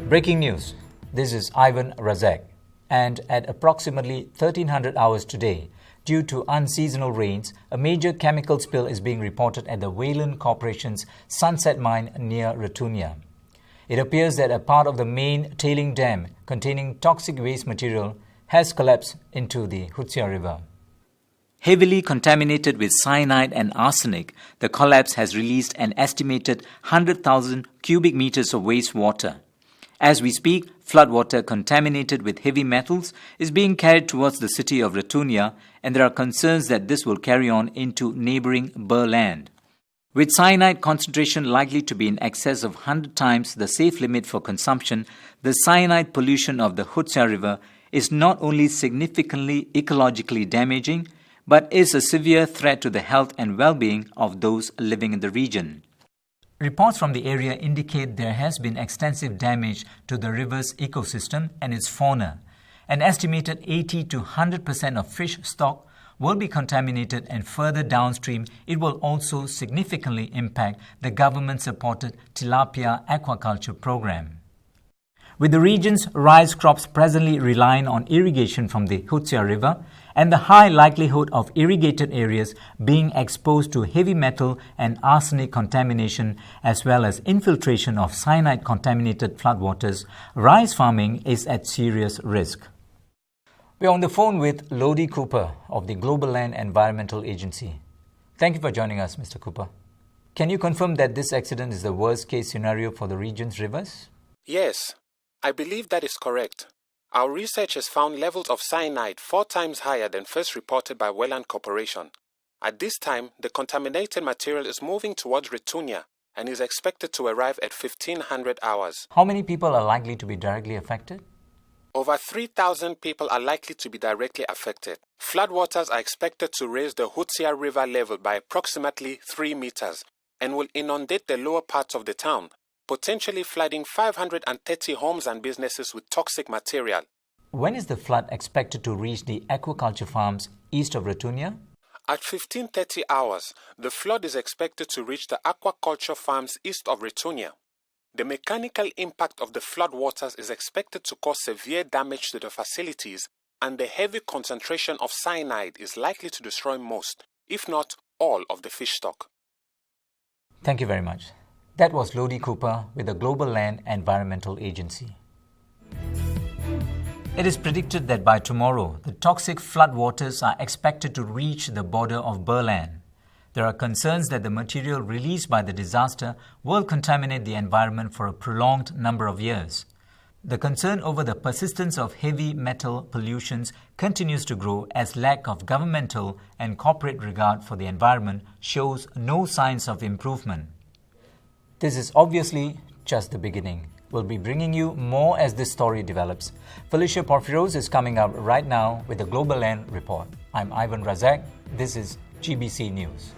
Breaking news. This is Ivan Razak. And at approximately 1300 hours today, due to unseasonal rains, a major chemical spill is being reported at the Wayland Corporation's Sunset Mine near Ratunia. It appears that a part of the main tailing dam containing toxic waste material has collapsed into the Hutsia River. Heavily contaminated with cyanide and arsenic, the collapse has released an estimated 100,000 cubic meters of wastewater. As we speak, floodwater contaminated with heavy metals is being carried towards the city of Ratunia, and there are concerns that this will carry on into neighbouring Burland. With cyanide concentration likely to be in excess of 100 times the safe limit for consumption, the cyanide pollution of the Hutsia River is not only significantly ecologically damaging, but is a severe threat to the health and well-being of those living in the region. Reports from the area indicate there has been extensive damage to the river's ecosystem and its fauna. An estimated 80 to 100% of fish stock will be contaminated, and further downstream, it will also significantly impact the government-supported tilapia aquaculture program. With the region's rice crops presently relying on irrigation from the Hutsia River and the high likelihood of irrigated areas being exposed to heavy metal and arsenic contamination as well as infiltration of cyanide-contaminated floodwaters, rice farming is at serious risk. We're on the phone with Lodi Cooper of the Global Land Environmental Agency. Thank you for joining us, Mr. Cooper. Can you confirm that this accident is the worst-case scenario for the region's rivers? Yes, I believe that is correct. Our research has found levels of cyanide 4 times higher than first reported by Wayland Corporation. At this time, the contaminated material is moving towards Ratunia and is expected to arrive at 1500 hours. How many people are likely to be directly affected? Over 3,000 people are likely to be directly affected. Floodwaters are expected to raise the Hutsia River level by approximately 3 meters and will inundate the lower parts of the town, potentially flooding 530 homes and businesses with toxic material. When is the flood expected to reach the aquaculture farms east of Ratunia? At 1530 hours, the flood is expected to reach the aquaculture farms east of Ratunia. The mechanical impact of the flood waters is expected to cause severe damage to the facilities, and the heavy concentration of cyanide is likely to destroy most, if not all, of the fish stock. Thank you very much. That was Lodi Cooper with the Global Land Environmental Agency. It is predicted that by tomorrow, the toxic floodwaters are expected to reach the border of Burland. There are concerns that the material released by the disaster will contaminate the environment for a prolonged number of years. The concern over the persistence of heavy metal pollutions continues to grow as lack of governmental and corporate regard for the environment shows no signs of improvement. This is obviously just the beginning. We'll be bringing you more as this story develops. Felicia Porfiros is coming up right now with the Global Land Report. I'm Ivan Razak. This is GBC News.